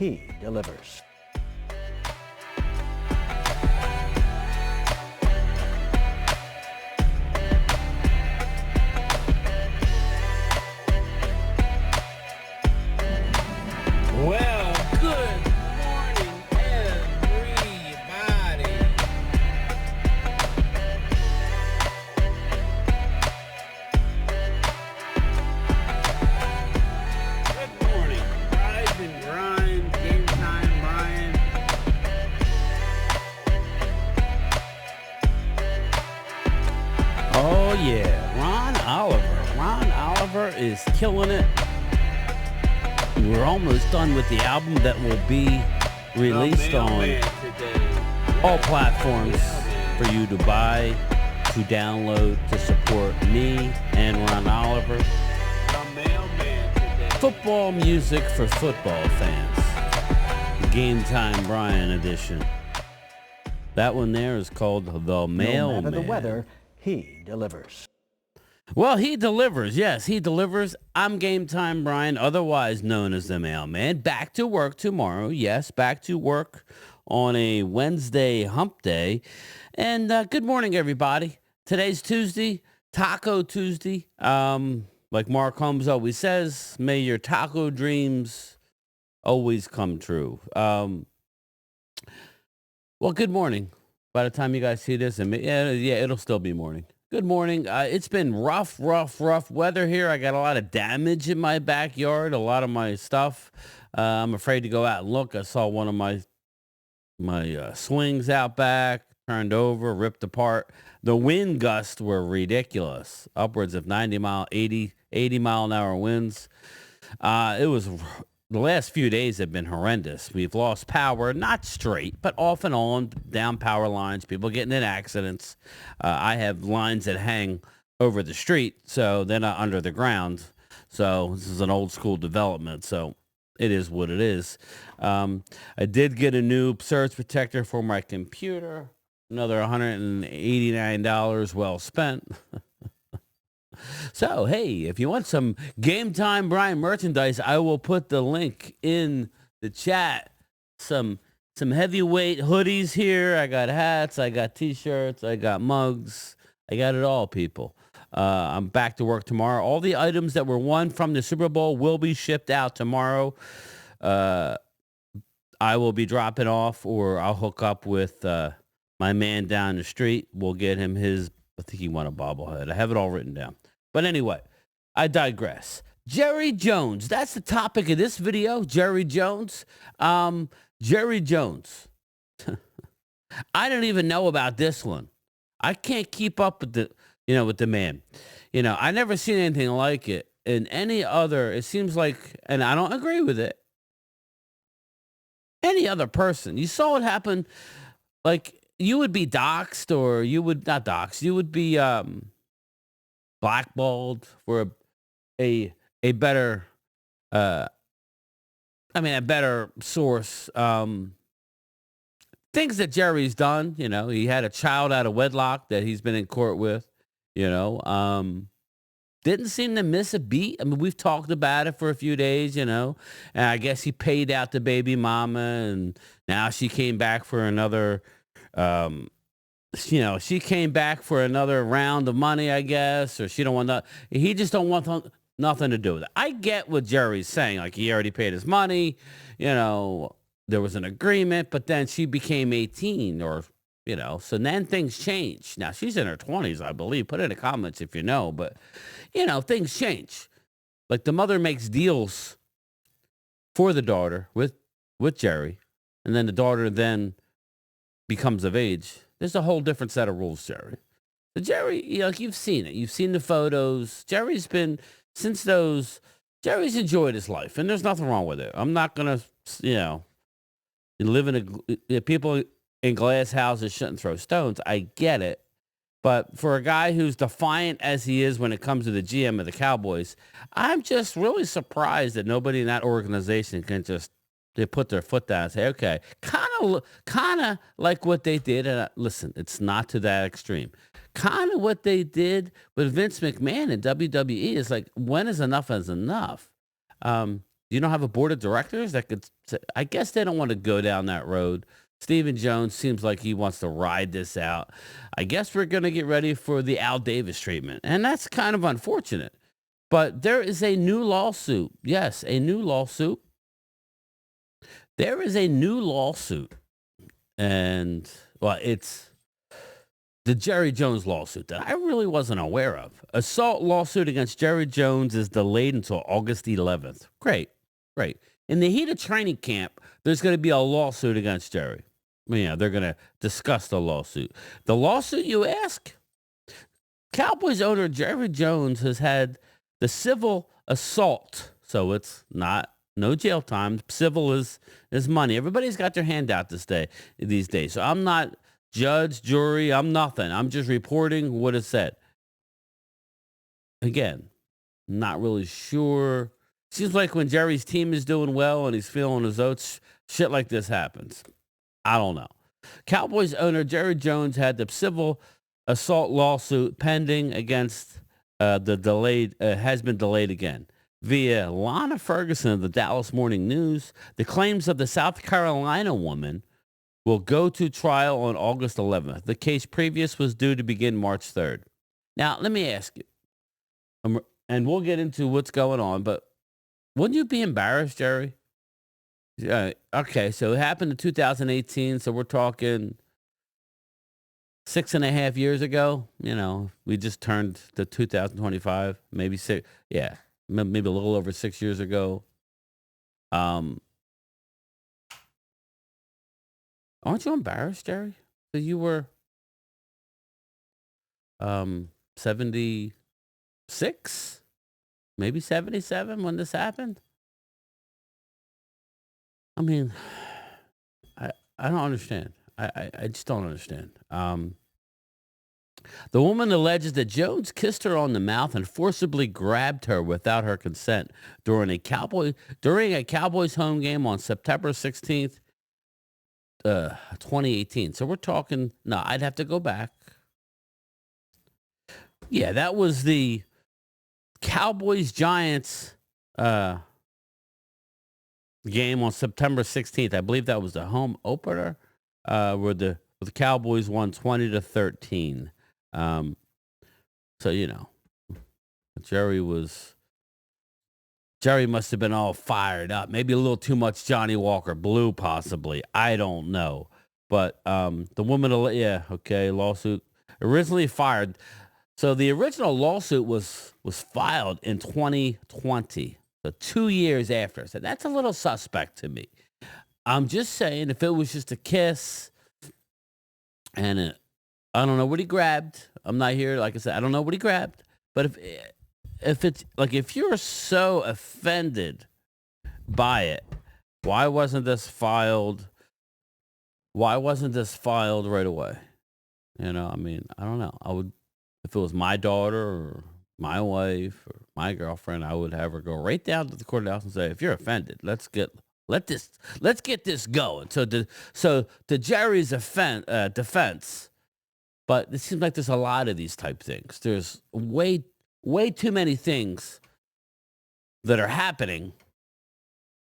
he delivers. Well, good morning, everybody. Good morning. Rise and grind, game time, Brian. Oh, yeah. Ron Oliver. Ron Oliver is killing it. We're almost done with the album that will be released on all platforms for you to buy, to download, to support me and Ron Oliver. Football music for football fans. Game Time Brian edition. That one there is called The Mailman. No matter the weather, he delivers. Well, he delivers. Yes, he delivers. I'm Game Time Brian, otherwise known as the Mailman. Back to work tomorrow. Yes, back to work on a Wednesday hump day. And good morning, everybody. Today's Tuesday, Taco Tuesday. Like Mark Holmes always says, may your taco dreams always come true. Well, good morning. By the time you guys see this, and yeah, it'll still be morning. Good morning. It's been rough weather here. I got a lot of damage in my backyard, a lot of my stuff. I'm afraid to go out and look. I saw one of my swings out back, turned over, ripped apart. The wind gusts were ridiculous, upwards of 80 mile an hour winds. The last few days have been horrendous. We've lost power, not straight, but off and on, down power lines, people getting in accidents. I have lines that hang over the street, so they're not under the ground. So this is an old school development, so it is what it is. I did get a new surge protector for my computer, another $189 well spent. So, hey, if you want some Game Time Brian merchandise, I will put the link in the chat. Some heavyweight hoodies here. I got hats. I got T-shirts. I got mugs. I got it all, people. I'm back to work tomorrow. All the items that were won from the Super Bowl will be shipped out tomorrow. I will be dropping off, or I'll hook up with my man down the street. We'll get him his, I think he won a bobblehead. I have it all written down. But anyway, I digress. Jerry Jones, that's the topic of this video, Jerry Jones. Jerry Jones. I don't even know about this one. I can't keep up with the man. I never seen anything like it in any other, it seems like, and I don't agree with it, any other person. You saw it happen, like, you would be doxxed, or you would not doxxed, you would be blackballed for a better a better source. Things that Jerry's done, he had a child out of wedlock that he's been in court with, didn't seem to miss a beat. I mean, we've talked about it for a few days, and I guess he paid out the baby mama, and now she came back for another she came back for another round of money, I guess, or she don't want that. He just don't want nothing to do with it. I get what Jerry's saying. Like, he already paid his money, there was an agreement, but then she became 18, or, so then things changed. Now, she's in her 20s, I believe. Put in the comments if you know, but, things change. Like, the mother makes deals for the daughter with Jerry, and then the daughter then becomes of age. There's a whole different set of rules, Jerry. So Jerry, you've seen it. You've seen the photos. Jerry's enjoyed his life, and there's nothing wrong with it. I'm not going to, people in glass houses shouldn't throw stones. I get it. But for a guy who's defiant as he is when it comes to the GM of the Cowboys, I'm just really surprised that nobody in that organization can just put their foot down and say, okay, kind of like what they did. And listen, it's not to that extreme. Kind of what they did with Vince McMahon in WWE is like, when is enough is enough? You don't have a board of directors that could say, I guess they don't want to go down that road. Stephen Jones seems like he wants to ride this out. I guess we're going to get ready for the Al Davis treatment. And that's kind of unfortunate. But there is a new lawsuit. Yes, a new lawsuit. There is a new lawsuit. And, well, it's the Jerry Jones lawsuit that I really wasn't aware of. Assault lawsuit against Jerry Jones is delayed until August 11th. Great. Great. In the heat of training camp, there's going to be a lawsuit against Jerry. Yeah, they're going to discuss the lawsuit. The lawsuit, you ask? Cowboys owner Jerry Jones has had the civil assault. So it's no jail time. Civil is money. Everybody's got their hand out these days. So I'm not judge, jury, I'm nothing. I'm just reporting what it said. Again, not really sure. Seems like when Jerry's team is doing well and he's feeling his oats, shit like this happens. I don't know. Cowboys owner Jerry Jones had the civil assault lawsuit pending against has been delayed again. Via Lana Ferguson of the Dallas Morning News, the claims of the South Carolina woman will go to trial on August 11th. The case previous was due to begin March 3rd. Now, let me ask you, and we'll get into what's going on, but wouldn't you be embarrassed, Jerry? Okay, so it happened in 2018, so we're talking 6.5 years ago. We just turned to 2025, maybe six. Yeah, maybe a little over 6 years ago. Aren't you embarrassed, Jerry? That you were 76, maybe 77 when this happened? I mean, I don't understand. I just don't understand. The woman alleges that Jones kissed her on the mouth and forcibly grabbed her without her consent during a Cowboys home game on September 16th, 2018. So we're talking, no, I'd have to go back. Yeah, that was the Cowboys Giants game on September 16th. I believe that was the home opener where the Cowboys won 20-13. So, Jerry must have been all fired up. Maybe a little too much Johnny Walker Blue, possibly. I don't know. But the woman, lawsuit originally fired. So the original lawsuit was filed in 2020, so 2 years after. So that's a little suspect to me. I'm just saying, if it was just a kiss and I don't know what he grabbed. I'm not here, like I said, I don't know what he grabbed. But if it's like, if you're so offended by it, why wasn't this filed? Why wasn't this filed right away? I mean, I don't know. I would, if it was my daughter or my wife or my girlfriend, I would have her go right down to the courthouse and say, if you're offended, let's get this going. So to Jerry's defense, but it seems like there's a lot of these type things. There's way too many things that are happening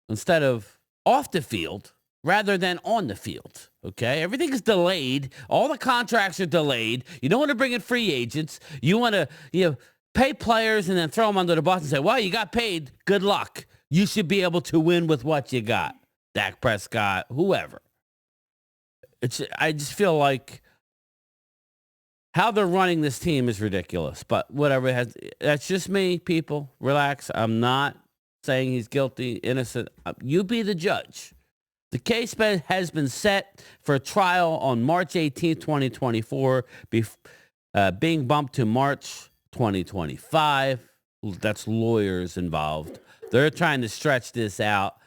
instead of off the field rather than on the field. Okay, everything is delayed. All the contracts are delayed. You don't want to bring in free agents. You want to pay players and then throw them under the bus and say, well, you got paid. Good luck. You should be able to win with what you got. Dak Prescott, whoever. I just feel like how they're running this team is ridiculous. But whatever, that's just me, people. Relax. I'm not saying he's guilty, innocent. You be the judge. The case has been set for trial on March 18th, 2024, being bumped to March 2025. That's lawyers involved. They're trying to stretch this out,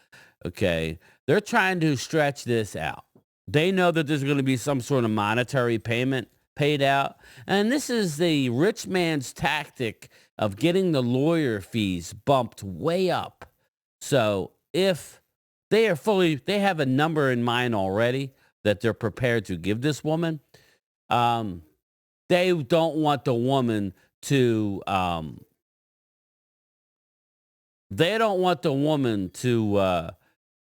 okay? They're trying to stretch this out. They know that there's going to be some sort of monetary payment paid out. And this is the rich man's tactic of getting the lawyer fees bumped way up. So if they have a number in mind already that they're prepared to give this woman, they don't want the woman to They don't want the woman to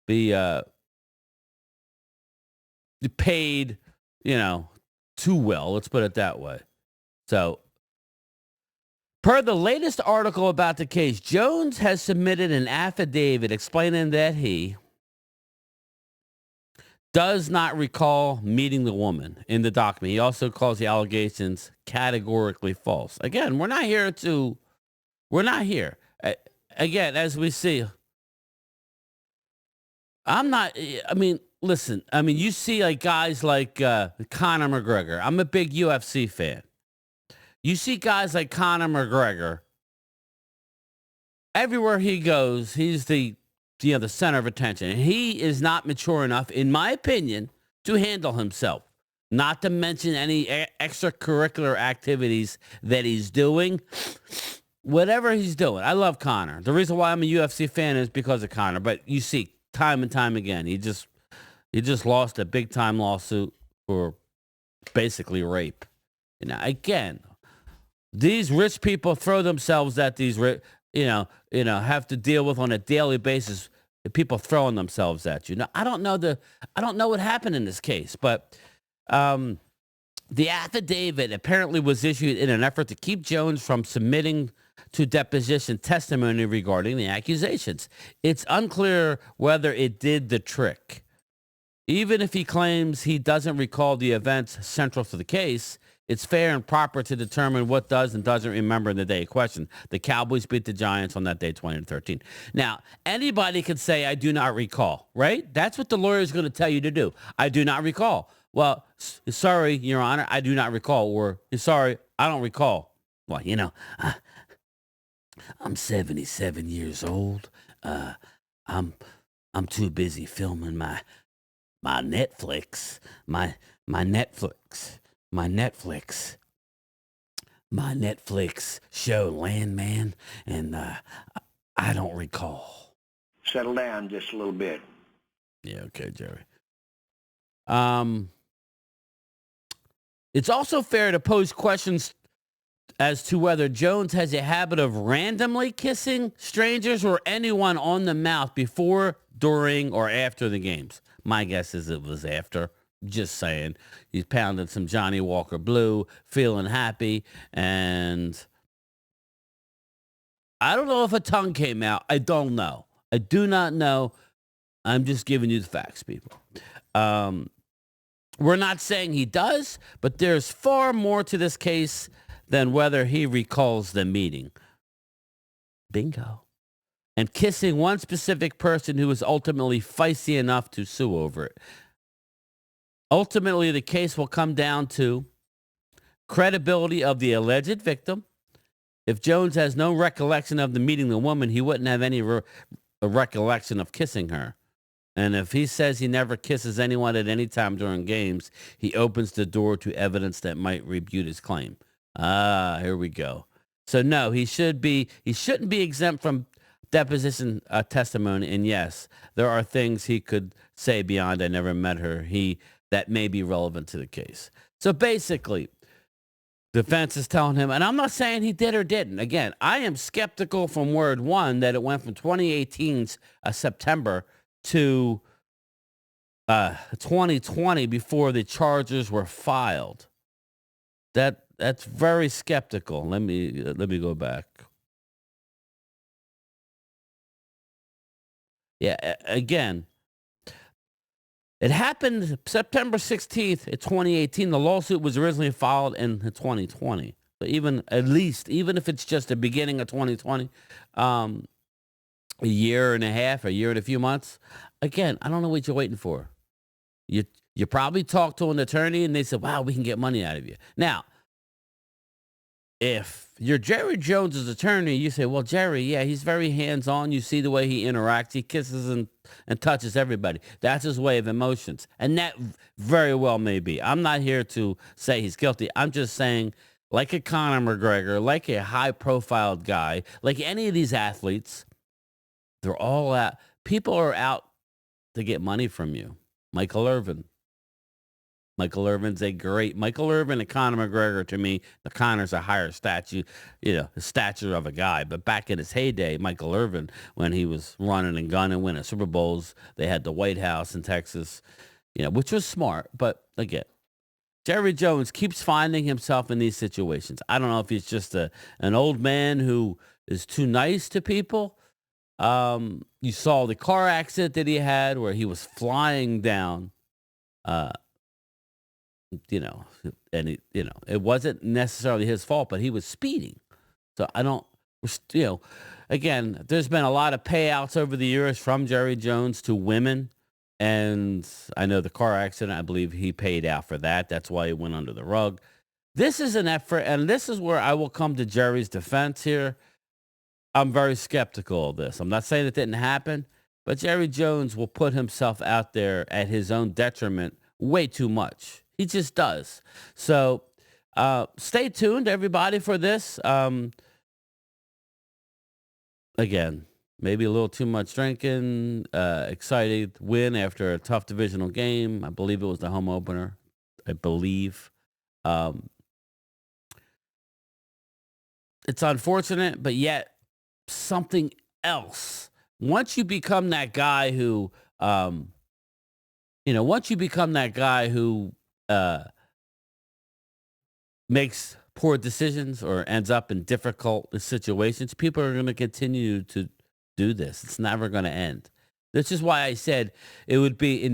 be paid, too well. Let's put it that way. So, per the latest article about the case, Jones has submitted an affidavit explaining that he does not recall meeting the woman in the document. He also calls the allegations categorically false. Again, we're not here. Again, as we see, listen, you see like guys like Conor McGregor. I'm a big UFC fan. You see guys like Conor McGregor. Everywhere he goes, he's the center of attention. And he is not mature enough, in my opinion, to handle himself. Not to mention any extracurricular activities that he's doing. Whatever he's doing. I love Conor. The reason why I'm a UFC fan is because of Conor. But you see, time and time again, he just lost a big time lawsuit for basically rape. Again, these rich people throw themselves at these, have to deal with on a daily basis. The people throwing themselves at you. Now, I don't know what happened in this case, but the affidavit apparently was issued in an effort to keep Jones from submitting to deposition testimony regarding the accusations. It's unclear whether it did the trick. Even if he claims he doesn't recall the events central to the case, it's fair and proper to determine what does and doesn't remember in the day in question. The Cowboys beat the Giants on that day, 20-13. Now, anybody could say, I do not recall, right? That's what the lawyer is going to tell you to do. I do not recall. Well, sorry, Your Honor, I do not recall. Or, sorry, I don't recall. Well, I'm 77 years old. I'm too busy filming my Netflix, my Netflix show Landman, and I don't recall. Settle down just a little bit. Yeah, okay, Jerry. It's also fair to pose questions as to whether Jones has a habit of randomly kissing strangers or anyone on the mouth before, during, or after the games. My guess is it was after. Just saying. He's pounding some Johnny Walker Blue, feeling happy, and I don't know if a tongue came out. I don't know. I do not know. I'm just giving you the facts, people. We're not saying he does, but there's far more to this case than whether he recalls the meeting. Bingo. And kissing one specific person who was ultimately feisty enough to sue over it. Ultimately, the case will come down to credibility of the alleged victim. If Jones has no recollection of the meeting the woman, he wouldn't have any recollection of kissing her. And if he says he never kisses anyone at any time during games, he opens the door to evidence that might rebut his claim. Here we go. So no, he shouldn't be exempt from deposition testimony. And yes, there are things he could say beyond "I never met her." That may be relevant to the case. So basically, defense is telling him, and I'm not saying he did or didn't. Again, I am skeptical from word one that it went from 2018's September to 2020 before the charges were filed. That's very skeptical. Let me go back. Yeah, again, it happened September 16th, 2018. The lawsuit was originally filed in 2020. So even if it's just the beginning of 2020, a year and a half, a year and a few months, again, I don't know what you're waiting for. You probably talked to an attorney and they said, wow, we can get money out of you. Now, if you're Jerry Jones's attorney, you say, well, Jerry, yeah, he's very hands-on. You see the way he interacts. He kisses and touches everybody. That's his way of emotions. And that very well may be. I'm not here to say he's guilty. I'm just saying, like a Conor McGregor, like a high-profile guy, like any of these athletes, they're all out. People are out to get money from you. Michael Irvin. Michael Irvin's a great Michael Irvin and Conor McGregor. To me, the Conor's a higher the stature of a guy. But back in his heyday, Michael Irvin, when he was running and gunning, winning Super Bowls, they had the White House in Texas, which was smart. But again, Jerry Jones keeps finding himself in these situations. I don't know if he's just an old man who is too nice to people. You saw the car accident that he had where he was flying down. Uh, and it wasn't necessarily his fault, but he was speeding. So I don't, again, there's been a lot of payouts over the years from Jerry Jones to women. And I know the car accident, I believe he paid out for that. That's why he went under the rug. This is an effort, and this is where I will come to Jerry's defense here. I'm very skeptical of this. I'm not saying it didn't happen, but Jerry Jones will put himself out there at his own detriment way too much. He just does. So stay tuned, everybody, for this. Again, maybe a little too much drinking. Excited win after a tough divisional game. I believe it was the home opener. I believe. It's unfortunate, but yet something else. Once you become that guy who, makes poor decisions or ends up in difficult situations, people are going to continue to do this. It's never going to end. This is why I said it would be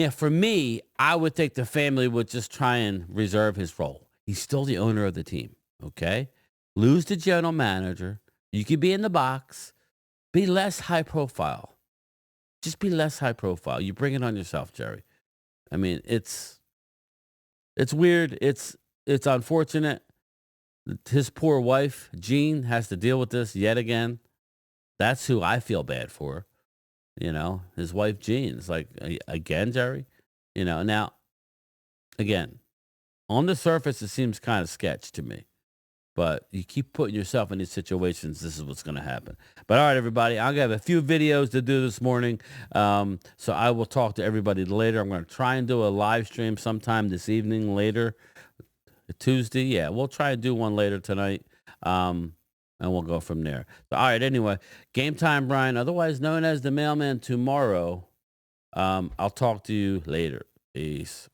for me, I would think the family would just try and reserve his role. He's still the owner of the team. Okay. Lose the general manager. You could be in the box. Be less high profile. Just be less high profile. You bring it on yourself, Jerry. I mean, it's weird. It's unfortunate. His poor wife, Jean, has to deal with this yet again. That's who I feel bad for. His wife, Jean. It's like, again, Jerry? Now, again, on the surface, it seems kind of sketch to me. But you keep putting yourself in these situations, this is what's going to happen. But all right, everybody, I'm going to have a few videos to do this morning. So I will talk to everybody later. I'm going to try and do a live stream sometime this evening later. Tuesday, yeah. We'll try and do one later tonight. And we'll go from there. So, all right, anyway, Game Time Brian, otherwise known as the Mailman tomorrow. I'll talk to you later. Peace.